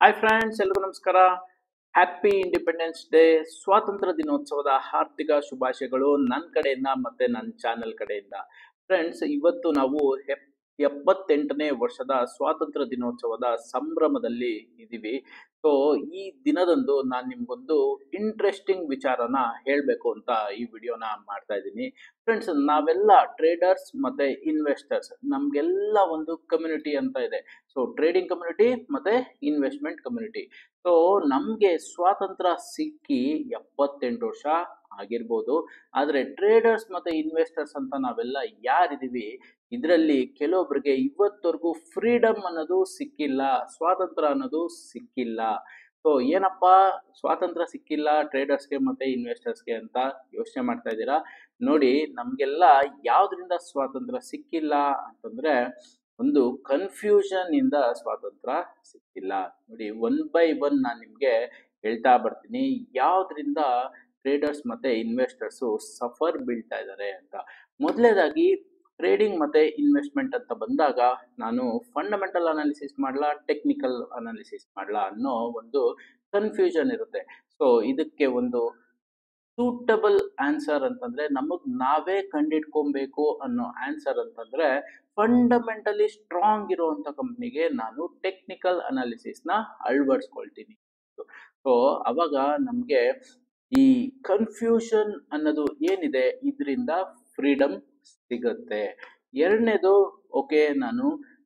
Hi friends, ಎಲ್ರಿಗೂ ನಮಸ್ಕಾರ. Happy independence day, ಸ್ವಾತಂತ್ರ್ಯ ದಿನೋತ್ಸವದ ಹಾರ್ದಿಕ ಶುಭಾಶಯಗಳು ನನ್ನ ಕಡೆಯಿಂದ ಮತ್ತೆ ನನ್ನ ಚಾನೆಲ್ ಕಡೆಯಿಂದ. ಫ್ರೆಂಡ್ಸ್, ಇವತ್ತು ನಾವು 78ನೇ ವರ್ಷದ ಸ್ವಾತಂತ್ರ್ಯ ದಿನೋತ್ಸವದ ಸಂಭ್ರಮದಲ್ಲಿ ಇದ್ದೀವಿ. ಸೊ ಈ ದಿನದಂದು ನಾನು ನಿಮ್ಗೊಂದು ಇಂಟ್ರೆಸ್ಟಿಂಗ್ ವಿಚಾರನ ಹೇಳಬೇಕು ಅಂತ ಈ ವಿಡಿಯೋನ ಮಾಡ್ತಾ ಇದ್ದೀನಿ. ಫ್ರೆಂಡ್ಸ್, ನಾವೆಲ್ಲ ಟ್ರೇಡರ್ಸ್ ಮತ್ತೆ ಇನ್ವೆಸ್ಟರ್ಸ್, ನಮ್ಗೆಲ್ಲ ಒಂದು ಕಮ್ಯುನಿಟಿ ಅಂತ ಇದೆ. ಸೊ ಟ್ರೇಡಿಂಗ್ ಕಮ್ಯುನಿಟಿ ಮತ್ತೆ ಇನ್ವೆಸ್ಟ್ಮೆಂಟ್ ಕಮ್ಯುನಿಟಿ. ಸೊ ನಮಗೆ ಸ್ವಾತಂತ್ರ್ಯ ಸಿಕ್ಕಿ 78 ವರ್ಷ ಆಗಿರ್ಬೋದು. ಆದರೆ ಟ್ರೇಡರ್ಸ್ ಮತ್ತೆ ಇನ್ವೆಸ್ಟರ್ಸ್ ಅಂತ ನಾವೆಲ್ಲ ಯಾರಿದ್ದೀವಿ, ಇದರಲ್ಲಿ ಕೆಲವೊಬ್ಬರಿಗೆ ಇವತ್ತವರೆಗೂ ಫ್ರೀಡಮ್ ಅನ್ನೋದು ಸಿಕ್ಕಿಲ್ಲ, ಸ್ವಾತಂತ್ರ್ಯ ಅನ್ನೋದು ಸಿಕ್ಕಿಲ್ಲ. ಸೊ ಏನಪ್ಪ ಸ್ವಾತಂತ್ರ್ಯ ಸಿಕ್ಕಿಲ್ಲ ಟ್ರೇಡರ್ಸ್ಗೆ ಮತ್ತೆ ಇನ್ವೆಸ್ಟರ್ಸ್ಗೆ ಅಂತ ಯೋಚನೆ ಮಾಡ್ತಾ ಇದ್ದೀರಾ? ನೋಡಿ, ನಮಗೆಲ್ಲ ಯಾವ್ದ್ರಿಂದ ಸ್ವಾತಂತ್ರ್ಯ ಸಿಕ್ಕಿಲ್ಲ ಅಂತಂದ್ರೆ, ಒಂದು ಕನ್ಫ್ಯೂಷನ್ ಇಂದ ಸ್ವಾತಂತ್ರ್ಯ ಸಿಕ್ಕಿಲ್ಲ. ನೋಡಿ, ಒನ್ ಬೈ ಒನ್ ನಾನು ನಿಮಗೆ ಹೇಳ್ತಾ ಬರ್ತೀನಿ ಯಾವ್ದ್ರಿಂದ ಟ್ರೇಡರ್ಸ್ ಮತ್ತೆ ಇನ್ವೆಸ್ಟರ್ಸು ಸಫರ್ ಬೀಳ್ತಾ ಇದ್ದಾರೆ ಅಂತ. ಮೊದಲನೇದಾಗಿ, ಟ್ರೇಡಿಂಗ್ ಮತ್ತೆ ಇನ್ವೆಸ್ಟ್ಮೆಂಟ್ ಅಂತ ಬಂದಾಗ ನಾನು ಫಂಡಮೆಂಟಲ್ ಅನಾಲಿಸಿಸ್ ಮಾಡಲಾ, ಟೆಕ್ನಿಕಲ್ ಅನಾಲಿಸಿಸ್ ಮಾಡಲಾ ಅನ್ನೋ ಒಂದು ಕನ್ಫ್ಯೂಷನ್ ಇರುತ್ತೆ. ಸೊ ಇದಕ್ಕೆ ಒಂದು ಸೂಟಬಲ್ ಆನ್ಸರ್ ಅಂತಂದ್ರೆ, ನಮಗ್ ನಾವೇ ಕಂಡಿಡ್ಕೊಬೇಕು ಅನ್ನೋ ಆನ್ಸರ್ ಅಂತಂದ್ರೆ, ಫಂಡಮೆಂಟಲಿ ಸ್ಟ್ರಾಂಗ್ ಇರುವಂತ ಕಂಪ್ನಿಗೆ ನಾನು ಟೆಕ್ನಿಕಲ್ ಅನಾಲಿಸಿಸ್ ನ ಅಳವಡಿಸ್ಕೊಳ್ತೀನಿ. ಸೊ ಅವಾಗ ನಮ್ಗೆ ಈ ಕನ್ಫ್ಯೂಷನ್ ಅನ್ನೋದು ಏನಿದೆ ಇದರಿಂದ ಫ್ರೀಡಮ್ ಸಿಗುತ್ತೆ. ಎರಡನೇದು, ಓಕೆ, ನಾನು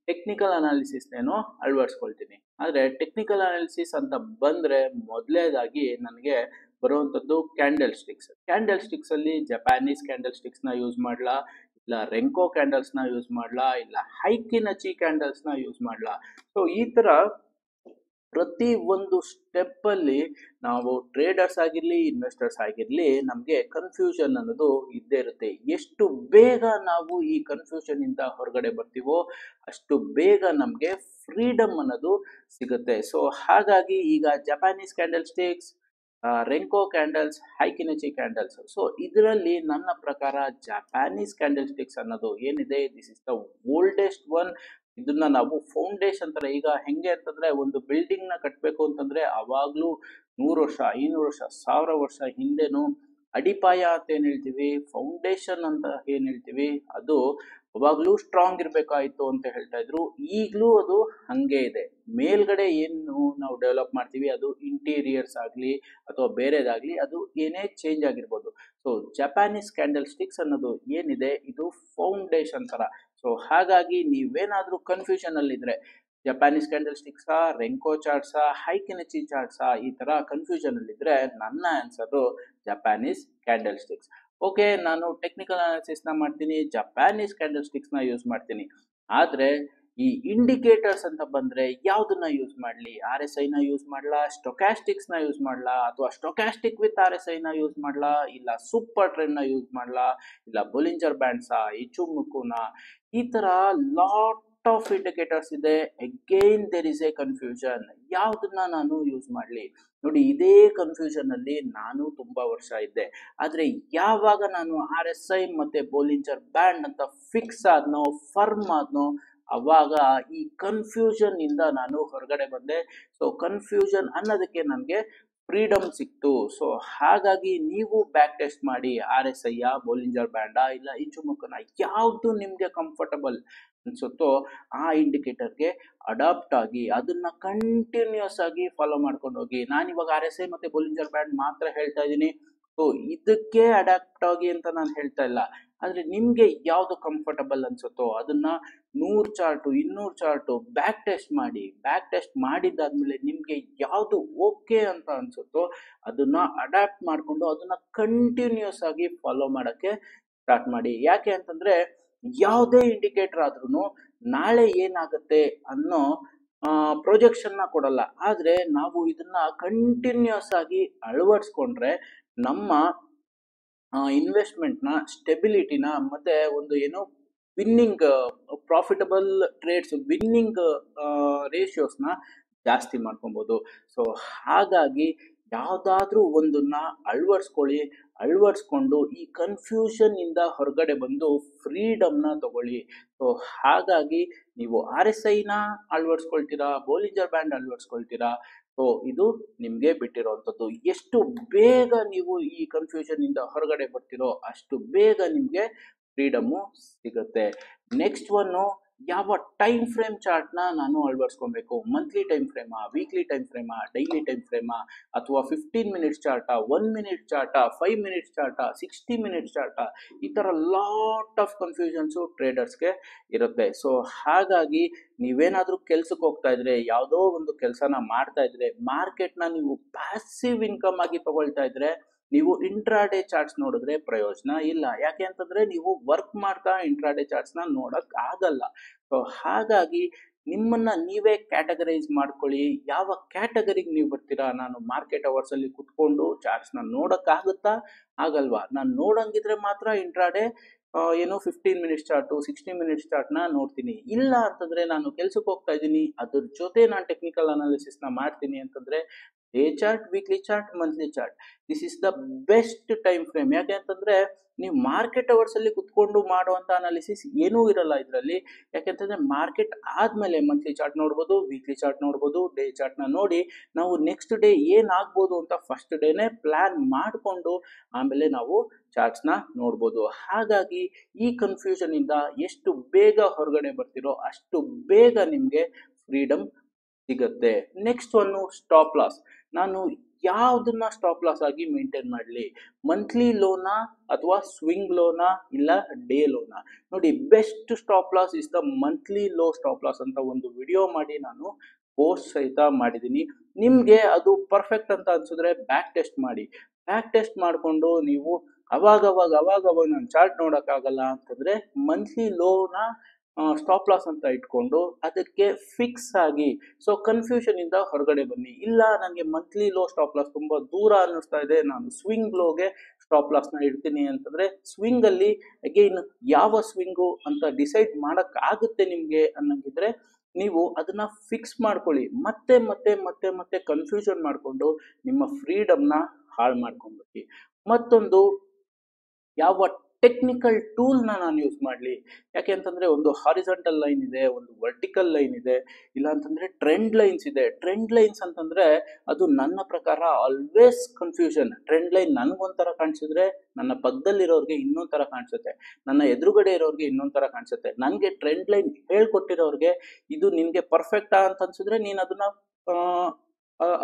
ಟೆಕ್ನಿಕಲ್ ಅನಾಲಿಸಿಸ್ನೇನೋ ಅಳವಡಿಸ್ಕೊಳ್ತೀನಿ. ಆದರೆ ಟೆಕ್ನಿಕಲ್ ಅನಾಲಿಸಿಸ್ ಅಂತ ಬಂದರೆ ಮೊದಲನೇದಾಗಿ ನನಗೆ ಬರುವಂಥದ್ದು ಕ್ಯಾಂಡಲ್ ಸ್ಟಿಕ್ಸ್ ಅಲ್ಲಿ ಜಪಾನೀಸ್ ಕ್ಯಾಂಡಲ್ ಸ್ಟಿಕ್ಸ್ನ ಯೂಸ್ ಮಾಡಲಾ, ಇಲ್ಲ ರೆಂಕೋ ಕ್ಯಾಂಡಲ್ಸ್ನ ಯೂಸ್ ಮಾಡಲಾ, ಇಲ್ಲ ಹೈಕಿನಚಿ ಕ್ಯಾಂಡಲ್ಸ್ನ ಯೂಸ್ ಮಾಡಲಾ. ಸೊ ಈ ಥರ ಪ್ರತಿ ಒಂದು ಸ್ಟೆಪ್ಪಲ್ಲಿ ನಾವು ಟ್ರೇಡರ್ಸ್ ಆಗಿರಲಿ ಇನ್ವೆಸ್ಟರ್ಸ್ ಆಗಿರಲಿ ನಮಗೆ ಕನ್ಫ್ಯೂಷನ್ ಅನ್ನೋದು ಇದ್ದೇ ಇರುತ್ತೆ. ಎಷ್ಟು ಬೇಗ ನಾವು ಈ ಕನ್ಫ್ಯೂಷನ್ ಇಂದ ಹೊರಗಡೆ ಬರ್ತೀವೋ ಅಷ್ಟು ಬೇಗ ನಮಗೆ ಫ್ರೀಡಮ್ ಅನ್ನೋದು ಸಿಗುತ್ತೆ. ಸೊ ಹಾಗಾಗಿ ಈಗ Japanese candle sticks, renko candles, heikin ashi candles, so ಇದರಲ್ಲಿ ನನ್ನ ಪ್ರಕಾರ ಜಪಾನೀಸ್ ಕ್ಯಾಂಡಲ್ ಸ್ಟಿಕ್ಸ್ ಅನ್ನೋದು ಏನಿದೆ, this is the oldest one. ಇದನ್ನ ನಾವು ಫೌಂಡೇಶನ್ ತರ, ಈಗ ಹೆಂಗೆ ಅಂತಂದ್ರೆ ಒಂದು ಬಿಲ್ಡಿಂಗ್ ನ ಕಟ್ಟಬೇಕು ಅಂತಂದ್ರೆ ಅವಾಗ್ಲೂ 100 ವರ್ಷ, 500 ವರ್ಷ, 1000 ವರ್ಷ ಹಿಂದೆನು ಅಡಿಪಾಯ ಅಂತ ಏನ್ ಹೇಳ್ತೀವಿ, ಫೌಂಡೇಶನ್ ಅಂತ ಏನ್ ಹೇಳ್ತೀವಿ, ಅದು ಅವಾಗ್ಲೂ ಸ್ಟ್ರಾಂಗ್ ಇರ್ಬೇಕಾಯ್ತು ಅಂತ ಹೇಳ್ತಾ ಇದ್ರು. ಈಗ್ಲೂ ಅದು ಹಂಗೆ ಇದೆ. ಮೇಲ್ಗಡೆ ಏನು ನಾವು ಡೆವಲಪ್ ಮಾಡ್ತೀವಿ, ಅದು ಇಂಟೀರಿಯರ್ಸ್ ಆಗ್ಲಿ ಅಥವಾ ಬೇರೆದಾಗ್ಲಿ, ಅದು ಏನೇ ಚೇಂಜ್ ಆಗಿರ್ಬೋದು. ಸೊ ಜಪಾನೀಸ್ ಕ್ಯಾಂಡಲ್ ಸ್ಟಿಕ್ಸ್ ಅನ್ನೋದು ಏನಿದೆ, ಇದು ಫೌಂಡೇಶನ್ ತರ. ಸೊ ಹಾಗಾಗಿ ನೀವೇನಾದ್ರೂ ಕನ್ಫ್ಯೂಷನ್ ಅಲ್ಲಿದ್ರೆ, ಜಪಾನೀಸ್ ಕ್ಯಾಂಡಲ್ ಸ್ಟಿಕ್ಸಾ, ರೆಂಕೋ ಚಾರ್ಟ್ಸಾ, ಹೈಕಿನಚಿ ಚಾರ್ಟ್ಸಾ, ಈ ತರ ಕನ್ಫ್ಯೂಷನ್ ಅಲ್ಲಿದ್ರೆ ನನ್ನ answer Japanese candle sticks. Okay, ನಾನು ಟೆಕ್ನಿಕಲ್ ಅನಾಲಿಸಿಸ್ ನ ಮಾಡ್ತೀನಿ, ಜಪಾನೀಸ್ ಕ್ಯಾಂಡಲ್ ಸ್ಟಿಕ್ಸ್ ನ ಯೂಸ್ ಮಾಡ್ತೀನಿ. ಆದ್ರೆ ಈ ಇಂಡಿಕೇಟರ್ಸ್ ಅಂತ ಬಂದ್ರೆ ಯಾವ್ದನ್ನ ಯೂಸ್ ಮಾಡ್ಲಿ? RSI ನ ಯೂಸ್ ಮಾಡ್ಲಾ, ಸ್ಟೊಕ್ಯಾಸ್ಟಿಕ್ಸ್ ನ ಯೂಸ್ ಮಾಡ್ಲಾ, ಅಥವಾ ಸ್ಟೊಕ್ಯಾಸ್ಟಿಕ್ ವಿತ್ RSI ನ ಯೂಸ್ ಮಾಡ್ಲಾ, ಇಲ್ಲ ಸೂಪರ್ ಟ್ರೆಂಡ್ ನ ಯೂಸ್ ಮಾಡ್ಲಾ, ಇಲ್ಲ ಬೊಲಿಂಜರ್ ಬ್ಯಾಂಡ್ಸಾ, ಇಚುಮುಕುನ, ಈ ತರ ಲಾಟ್ ಆಫ್ ಇಂಡಿಕೇಟರ್ಸ್ ಇದೆ. Again there is a confusion. ಯಾವ್ದನ್ನ ನಾನು ಯೂಸ್ ಮಾಡ್ಲಿ? ನೋಡಿ, ಇದೇ ಕನ್ಫ್ಯೂಷನ್ ಅಲ್ಲಿ ನಾನು ತುಂಬಾ ವರ್ಷ ಇದ್ದೆ. ಆದ್ರೆ ಯಾವಾಗ ನಾನು RSI ಮತ್ತೆ ಬೊಲಿಂಜರ್ ಬ್ಯಾಂಡ್ ಅಂತ ಫಿಕ್ಸ್ ಆದ್ನೋ, ಫರ್ಮ್ ಆದ್ನೋ, ಅವಾಗ ಈ ಕನ್ಫ್ಯೂಷನ್ ಇಂದ ನಾನು ಹೊರಗಡೆ ಬಂದೆ. ಸೊ ಕನ್ಫ್ಯೂಷನ್ ಅನ್ನೋದಕ್ಕೆ ನನಗೆ ಫ್ರೀಡಮ್ ಸಿಕ್ತು. ಸೊ ಹಾಗಾಗಿ ನೀವು ಬ್ಯಾಕ್ ಟೆಸ್ಟ್ ಮಾಡಿ, RSI, ಬೊಲಿಂಜರ್ ಬ್ಯಾಂಡ, ಇಲ್ಲ ಇಚುಮುಕನ, ಯಾವುದು ನಿಮ್ಗೆ ಕಂಫರ್ಟಬಲ್ ಅನ್ಸುತ್ತೋ ಆ ಇಂಡಿಕೇಟರ್ಗೆ ಅಡಾಪ್ಟ್ ಆಗಿ ಅದನ್ನ ಕಂಟಿನ್ಯೂಸ್ ಆಗಿ ಫಾಲೋ ಮಾಡ್ಕೊಂಡು ಹೋಗಿ. ನಾನಿವಾಗ RSI ಮತ್ತೆ ಬೊಲಿಂಜರ್ ಬ್ಯಾಂಡ್ ಮಾತ್ರ ಹೇಳ್ತಾ ಇದ್ದೀನಿ. ಸೊ ಇದಕ್ಕೆ ಅಡಾಪ್ಟ್ ಆಗಿ ಅಂತ ನಾನು ಹೇಳ್ತಾ ಇಲ್ಲ. ಆದ್ರೆ ನಿಮ್ಗೆ ಯಾವ್ದು ಕಂಫರ್ಟಬಲ್ ಅನ್ಸುತ್ತೋ ಅದನ್ನ 100 ಚಾರ್ಟು, 200 ಚಾರ್ಟು ಬ್ಯಾಕ್ ಟೆಸ್ಟ್ ಮಾಡಿ. ಬ್ಯಾಕ್ ಟೆಸ್ಟ್ ಮಾಡಿದ್ದಾದ್ಮೇಲೆ ನಿಮ್ಗೆ ಯಾವ್ದು ಓಕೆ ಅಂತ ಅನ್ಸುತ್ತೋ ಅದನ್ನ ಅಡಾಪ್ಟ್ ಮಾಡ್ಕೊಂಡು ಅದನ್ನ ಕಂಟಿನ್ಯೂಸ್ ಆಗಿ ಫಾಲೋ ಮಾಡಕ್ಕೆ ಸ್ಟಾರ್ಟ್ ಮಾಡಿ. ಯಾಕೆ ಅಂತಂದ್ರೆ ಯಾವುದೇ ಇಂಡಿಕೇಟರ್ ಆದ್ರೂ ನಾಳೆ ಏನಾಗುತ್ತೆ ಅನ್ನೋ ಪ್ರೊಜೆಕ್ಷನ್ ನ ಕೊಡಲ್ಲ. ಆದ್ರೆ ನಾವು ಇದನ್ನ ಕಂಟಿನ್ಯೂಸ್ ಆಗಿ ಅಳವಡಿಸ್ಕೊಂಡ್ರೆ ನಮ್ಮ ಇನ್ವೆಸ್ಟ್ಮೆಂಟ್ ನ ಸ್ಟೆಬಿಲಿಟಿನ ಮತ್ತೆ ಒಂದು ಏನೋ ವಿನ್ನಿಂಗ್ ಪ್ರಾಫಿಟಬಲ್ ಟ್ರೇಡ್ಸ್, ವಿನ್ನಿಂಗ್ ರೇಷಿಯೋಸ್ನ ಜಾಸ್ತಿ ಮಾಡ್ಕೊಬೋದು. ಸೊ ಹಾಗಾಗಿ ಯಾವುದಾದ್ರೂ ಒಂದನ್ನ ಅಳವಡಿಸ್ಕೊಳ್ಳಿ. ಅಳವಡಿಸ್ಕೊಂಡು ಈ ಕನ್ಫ್ಯೂಷನ್ ಇಂದ ಹೊರಗಡೆ ಬಂದು ಫ್ರೀಡಮ್ನ ತಗೊಳ್ಳಿ. ಸೊ ಹಾಗಾಗಿ ನೀವು RSIನ ಅಳವಡಿಸ್ಕೊಳ್ತೀರಾ, ಬೋಲಿಂಜರ್ ಬ್ಯಾಂಡ್ ಅಳವಡಿಸ್ಕೊಳ್ತೀರಾ. ಸೊ ಇದು ನಿಮಗೆ ಬಿಟ್ಟಿರೋವಂಥದ್ದು. ಎಷ್ಟು ಬೇಗ ನೀವು ಈ ಕನ್ಫ್ಯೂಷನ್ ಇಂದ ಹೊರಗಡೆ ಬರ್ತೀರೋ ಅಷ್ಟು ಬೇಗ ನಿಮಗೆ ಫ್ರೀಡಮ್ಮು ಸಿಗುತ್ತೆ. ನೆಕ್ಸ್ಟ್ ಒನ್ನು, ಯಾವ ಟೈಮ್ ಫ್ರೇಮ್ ಚಾರ್ಟ್ನ ನಾನು ಅಳವಡಿಸ್ಕೊಬೇಕು? ಮಂತ್ಲಿ ಟೈಮ್ ಫ್ರೇಮಾ, ವೀಕ್ಲಿ ಟೈಮ್ ಫ್ರೇಮಾ, ಡೈಲಿ ಟೈಮ್ ಫ್ರೇಮಾ, ಅಥವಾ 15 ಮಿನಿಟ್ಸ್ ಚಾರ್ಟಾ, 1 ಮಿನಿಟ್ ಚಾರ್ಟಾ, 5 ಮಿನಿಟ್ಸ್ ಚಾರ್ಟಾ, 60 ಮಿನಿಟ್ಸ್ ಚಾರ್ಟಾ? ಈ ಥರ ಲಾಟ್ ಆಫ್ ಕನ್ಫ್ಯೂಷನ್ಸು ಟ್ರೇಡರ್ಸ್ಗೆ ಇರುತ್ತೆ. ಸೊ ಹಾಗಾಗಿ ನೀವೇನಾದರೂ ಕೆಲ್ಸಕ್ಕೆ ಹೋಗ್ತಾ ಇದ್ರೆ, ಯಾವುದೋ ಒಂದು ಕೆಲಸನ ಮಾಡ್ತಾ ಇದ್ರೆ, ಮಾರ್ಕೆಟ್ನ ನೀವು ಪ್ಯಾಸಿವ್ ಇನ್ಕಮ್ ಆಗಿ ತಗೊಳ್ತಾ ಇದ್ರೆ, ನೀವು ಇಂಟ್ರಾಡೇ ಚಾರ್ಟ್ಸ್ ನೋಡಿದ್ರೆ ಪ್ರಯೋಜನ ಇಲ್ಲ. ಯಾಕೆ ಅಂತಂದ್ರೆ ನೀವು ವರ್ಕ್ ಮಾಡ್ತಾ ಇಂಟ್ರಾಡೇ ಚಾರ್ಟ್ಸ್ನ ನೋಡಕ್ ಆಗಲ್ಲ. ಸೊ ಹಾಗಾಗಿ ನಿಮ್ಮನ್ನ ನೀವೇ ಕ್ಯಾಟಗರೈಸ್ ಮಾಡ್ಕೊಳ್ಳಿ. ಯಾವ ಕ್ಯಾಟಗರಿಗೆ ನೀವು ಬರ್ತೀರಾ? ನಾನು ಮಾರ್ಕೆಟ್ ಅವರ್ಸ್ ಅಲ್ಲಿ ಕುತ್ಕೊಂಡು ಚಾರ್ಟ್ಸ್ನ ನೋಡಕ್ಕಾಗುತ್ತಾ? ಆಗಲ್ವಾ? ನಾನು ನೋಡಂಗಿದ್ರೆ ಮಾತ್ರ ಇಂಟ್ರಾಡೇ 15 ಮಿನಿಟ್ಸ್ ಚಾರ್ಟು, 60 ಮಿನಿಟ್ಸ್ ಚಾರ್ಟ್ನ ನೋಡ್ತೀನಿ. ಇಲ್ಲ ಅಂತಂದ್ರೆ ನಾನು ಕೆಲ್ಸಕ್ಕೆ ಹೋಗ್ತಾ ಇದ್ದೀನಿ, ಅದ್ರ ಜೊತೆ ನಾನು ಟೆಕ್ನಿಕಲ್ ಅನಾಲಿಸಿಸ್ನ ಮಾಡ್ತೀನಿ ಅಂತಂದ್ರೆ day chart, weekly chart, monthly chart, this is the best time frame. ಯಾಕೆ ಅಂತಂದ್ರೆ ನೀವು ಮಾರ್ಕೆಟ್ ಅವರ್ಸ್ ಅಲ್ಲಿ ಕುತ್ಕೊಂಡು ಮಾಡುವಂತ ಅನಾಲಿಸಿಸ್ ಏನೂ ಇರಲ್ಲ ಇದರಲ್ಲಿ. ಯಾಕೆಂತಂದ್ರೆ ಮಾರ್ಕೆಟ್ ಆದ್ಮೇಲೆ ಮಂತ್ಲಿ ಚಾರ್ಟ್ ನೋಡ್ಬೋದು, ವೀಕ್ಲಿ ಚಾರ್ಟ್ ನೋಡ್ಬೋದು, ಡೇ ಚಾರ್ಟ್ನ ನೋಡಿ ನಾವು ನೆಕ್ಸ್ಟ್ ಡೇ ಏನಾಗ್ಬೋದು ಅಂತ ಫಸ್ಟ್ ಡೇನೆ ಪ್ಲಾನ್ ಮಾಡಿಕೊಂಡು ಆಮೇಲೆ ನಾವು ಚಾರ್ಟ್ಸ್ನ ನೋಡ್ಬೋದು. ಹಾಗಾಗಿ ಈ ಕನ್ಫ್ಯೂಷನ್ ಇಂದ ಎಷ್ಟು ಬೇಗ ಹೊರಗಡೆ ಬರ್ತಿರೋ ಅಷ್ಟು ಬೇಗ ನಿಮಗೆ ಫ್ರೀಡಮ್ ಸಿಗುತ್ತೆ. Next one, stop loss. ನಾನು ಯಾವುದನ್ನ ಸ್ಟಾಪ್ ಲಾಸ್ ಆಗಿ ಮೇಂಟೈನ್ ಮಾಡಲಿ? ಮಂತ್ಲಿ ಲೋನಾ ಅಥವಾ ಸ್ವಿಂಗ್ ಲೋನಾ ಇಲ್ಲ ಡೇ ಲೋನಾ? ನೋಡಿ, best stop loss is the monthly low stop loss ಅಂತ ಒಂದು ವಿಡಿಯೋ ಮಾಡಿ ನಾನು ಪೋಸ್ಟ್ ಸಹಿತ ಮಾಡಿದ್ದೀನಿ. ನಿಮಗೆ ಅದು ಪರ್ಫೆಕ್ಟ್ ಅಂತ ಅನ್ಸಿದ್ರೆ ಬ್ಯಾಕ್ ಟೆಸ್ಟ್ ಮಾಡಿ. ಬ್ಯಾಕ್ ಟೆಸ್ಟ್ ಮಾಡಿಕೊಂಡು ನೀವು ಅವಾಗ ನಾನು ಚಾರ್ಟ್ ನೋಡೋಕ್ಕಾಗಲ್ಲ ಅಂತಂದ್ರೆ ಮಂತ್ಲಿ ಲೋನ ಸ್ಟಾಪ್ ಲಾಸ್ ಅಂತ ಇಟ್ಕೊಂಡು ಅದಕ್ಕೆ ಫಿಕ್ಸ್ ಆಗಿ, ಸೊ ಕನ್ಫ್ಯೂಷನ್ ಇಂದ ಹೊರಗಡೆ ಬನ್ನಿ. ಇಲ್ಲ ನನಗೆ ಮಂತ್ಲಿ ಲೋ ಸ್ಟಾಪ್ ಲಾಸ್ ತುಂಬಾ ದೂರ ಅನ್ನಿಸ್ತಾ ಇದೆ, ನಾನು ಸ್ವಿಂಗ್ ಲೋಗೆ ಸ್ಟಾಪ್ ಲಾಸ್ನ ಇಡ್ತೀನಿ ಅಂತಂದ್ರೆ ಸ್ವಿಂಗ್ ಅಲ್ಲಿ ಅಗೈನ್ ಯಾವ ಸ್ವಿಂಗು ಅಂತ ಡಿಸೈಡ್ ಮಾಡಕ್ ಆಗುತ್ತೆ ನಿಮ್ಗೆ ಅನ್ನಂಗಿದ್ರೆ ನೀವು ಅದನ್ನ ಫಿಕ್ಸ್ ಮಾಡ್ಕೊಳ್ಳಿ. ಮತ್ತೆ ಮತ್ತೆ ಮತ್ತೆ ಮತ್ತೆ ಕನ್ಫ್ಯೂಷನ್ ಮಾಡಿಕೊಂಡು ನಿಮ್ಮ ಫ್ರೀಡಮ್ನ ಹಾಳು ಮಾಡ್ಕೊಂಡ್ಬಿಡಿ. ಮತ್ತೊಂದು, ಯಾವ ಟೆಕ್ನಿಕಲ್ ಟೂಲ್ನ ನಾನು ಯೂಸ್ ಮಾಡಲಿ? ಯಾಕೆ ಅಂತಂದ್ರೆ ಒಂದು ಹಾರಿಜಾಂಟಲ್ ಲೈನ್ ಇದೆ, ಒಂದು ವರ್ಟಿಕಲ್ ಲೈನ್ ಇದೆ, ಇಲ್ಲ ಅಂತಂದ್ರೆ ಟ್ರೆಂಡ್ ಲೈನ್ಸ್ ಇದೆ. ಟ್ರೆಂಡ್ ಲೈನ್ಸ್ ಅಂತಂದ್ರೆ ಅದು ನನ್ನ ಪ್ರಕಾರ ಆಲ್ವೇಸ್ ಕನ್ಫ್ಯೂಷನ್. ಟ್ರೆಂಡ್ ಲೈನ್ ನನಗೊಂಥರ ಕಾಣಿಸಿದ್ರೆ ನನ್ನ ಪಕ್ಕದಲ್ಲಿರೋರಿಗೆ ಇನ್ನೊಂದ್ ತರ ಕಾಣಿಸುತ್ತೆ, ನನ್ನ ಎದುರುಗಡೆ ಇರೋರಿಗೆ ಇನ್ನೊಂದ್ ತರ ಕಾಣಿಸುತ್ತೆ. ನನಗೆ ಟ್ರೆಂಡ್ ಲೈನ್ ಹೇಳ್ಕೊಟ್ಟಿರೋರಿಗೆ ಇದು ನಿನ್ಗೆ ಪರ್ಫೆಕ್ಟಾ ಅಂತ ಅನ್ಸಿದ್ರೆ ನೀನ್ ಅದನ್ನ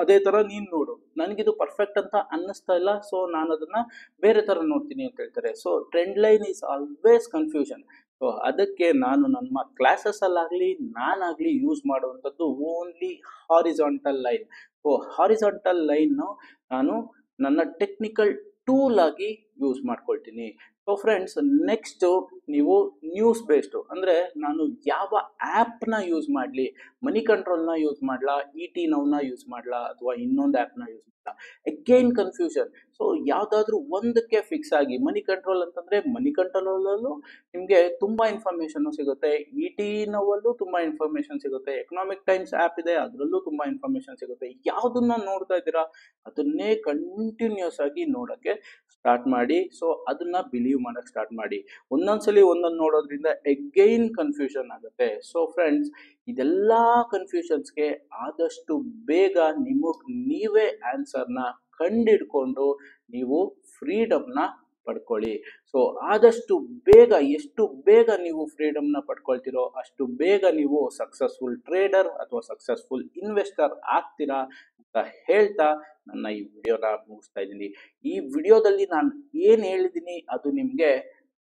ಅದೇ ತರ ನೀನ್ ನೋಡು, ನನಗಿದು ಪರ್ಫೆಕ್ಟ್ ಅಂತ ಅನ್ನಿಸ್ತಾ ಇಲ್ಲ, ಸೊ ನಾನು ಅದನ್ನ ಬೇರೆ ತರ ನೋಡ್ತೀನಿ ಅಂತ ಹೇಳ್ತಾರೆ. So trend line is always confusion. So ಅದಕ್ಕೆ ನಾನು ನಮ್ಮ ಕ್ಲಾಸಸ್ ಅಲ್ಲಾಗ್ಲಿ ನಾನಾಗ್ಲಿ ಯೂಸ್ ಮಾಡುವಂಥದ್ದು only horizontal line. So horizontal line ನಾನು ನನ್ನ ಟೆಕ್ನಿಕಲ್ ಟೂಲ್ ಆಗಿ ಯೂಸ್ ಮಾಡ್ಕೊಳ್ತೀನಿ. ಸೊ ಫ್ರೆಂಡ್ಸ್, ನೆಕ್ಸ್ಟ್ ನೀವು ನ್ಯೂಸ್ ಬೇಸ್ಡ್ ಅಂದ್ರೆ ನಾನು ಯಾವ ಆ್ಯಪ್ನ ಯೂಸ್ ಮಾಡಲಿ? ಮನಿ ಕಂಟ್ರೋಲ್ನ ಯೂಸ್ ಮಾಡಲಾ, ET ನೌನ ಯೂಸ್ ಮಾಡಲಾ, ಅಥವಾ ಇನ್ನೊಂದು ಆ್ಯಪ್ನ ಯೂಸ್ ಮಾಡಲಾ? Again confusion. ಸೊ ಯಾವುದಾದ್ರೂ ಒಂದಕ್ಕೆ ಫಿಕ್ಸ್ ಆಗಿ, ಮನಿ ಕಂಟ್ರೋಲ್ ಅಂತಂದ್ರೆ ಮನಿ ಕಂಟ್ರೋಲಲ್ಲೂ ನಿಮಗೆ ತುಂಬಾ ಇನ್ಫಾರ್ಮೇಶನ್ ಸಿಗುತ್ತೆ, ET ನವಲ್ಲೂ ತುಂಬಾ ಇನ್ಫಾರ್ಮೇಶನ್ ಸಿಗುತ್ತೆ, ಎಕನಾಮಿಕ್ ಟೈಮ್ಸ್ ಆ್ಯಪ್ ಇದೆ ಅದರಲ್ಲೂ ತುಂಬಾ ಇನ್ಫಾರ್ಮೇಶನ್ ಸಿಗುತ್ತೆ. ಯಾವುದನ್ನ ನೋಡ್ತಾ ಇದ್ದೀರಾ ಅದನ್ನೇ ಕಂಟಿನ್ಯೂಸ್ ಆಗಿ ನೋಡಕ್ಕೆ ಸ್ಟಾರ್ಟ್ ಮಾಡಿ. ಸೊ ಅದನ್ನ ಬಿಲೀವ್ ಮಾಡಕ್ ಸ್ಟಾರ್ಟ್ ಮಾಡಿ. ಒಂದೊಂದ್ಸಲಿ ಒಂದೊಂದು ನೋಡೋದ್ರಿಂದ ಅಗೈನ್ ಕನ್ಫ್ಯೂಷನ್ ಆಗುತ್ತೆ. ಸೊ ಫ್ರೆಂಡ್ಸ್, ಇದೆಲ್ಲ ಕನ್ಫ್ಯೂಷನ್ಸ್ಗೆ ಆದಷ್ಟು ಬೇಗ ನಿಮಗ್ ನೀವೇ ಆನ್ಸರ್ನ ಕಂಡಿಡ್ಕೊಂಡು ನೀವು ಫ್ರೀಡಮ್ನ ಪಡ್ಕೊಳ್ಳಿ. ಸೊ ಆದಷ್ಟು ಬೇಗ, ಎಷ್ಟು ಬೇಗ ನೀವು ಫ್ರೀಡಮ್ನ ಪಡ್ಕೊಳ್ತಿರೋ ಅಷ್ಟು ಬೇಗ ನೀವು ಸಕ್ಸಸ್ಫುಲ್ ಟ್ರೇಡರ್ ಅಥವಾ ಸಕ್ಸಸ್ಫುಲ್ ಇನ್ವೆಸ್ಟರ್ ಆಗ್ತೀರಾ ಅಂತ ಹೇಳ್ತಾ ನನ್ನ ಈ ವಿಡಿಯೋನ ಮುಗಿಸ್ತಾ ಇದ್ದೀನಿ. ಈ ವಿಡಿಯೋದಲ್ಲಿ ನಾನು ಏನು ಹೇಳಿದ್ದೀನಿ ಅದು ನಿಮಗೆ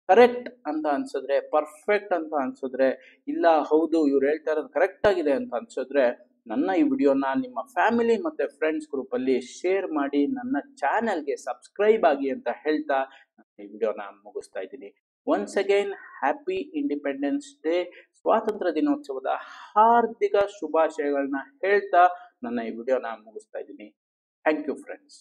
ಕರೆಕ್ಟ್ ಅಂತ ಅನ್ಸಿದ್ರೆ, ಪರ್ಫೆಕ್ಟ್ ಅಂತ ಅನ್ಸಿದ್ರೆ, ಇಲ್ಲ ಹೌದು ಇವ್ರು ಹೇಳ್ತಾ ಇರೋದು ಕರೆಕ್ಟ್ ಆಗಿದೆ ಅಂತ ಅನ್ಸಿದ್ರೆ ನನ್ನ ಈ ವಿಡಿಯೋನ ನಿಮ್ಮ ಫ್ಯಾಮಿಲಿ ಮತ್ತೆ ಫ್ರೆಂಡ್ಸ್ ಗ್ರೂಪಲ್ಲಿ ಶೇರ್ ಮಾಡಿ, ನನ್ನ ಚಾನೆಲ್ಗೆ ಸಬ್ಸ್ಕ್ರೈಬ್ ಆಗಿ ಅಂತ ಹೇಳ್ತಾ ಈ ವಿಡಿಯೋನ ಮುಗಿಸ್ತಾ ಇದ್ದೀನಿ. Once again happy independence day, ಸ್ವಾತಂತ್ರ್ಯ ದಿನೋತ್ಸವದ ಹಾರ್ದಿಕ ಶುಭಾಶಯಗಳನ್ನ ಹೇಳ್ತಾ ನನ್ನ ಈ ವಿಡಿಯೋನ ಮುಗಿಸ್ತಾ ಇದ್ದೀನಿ. Thank you friends.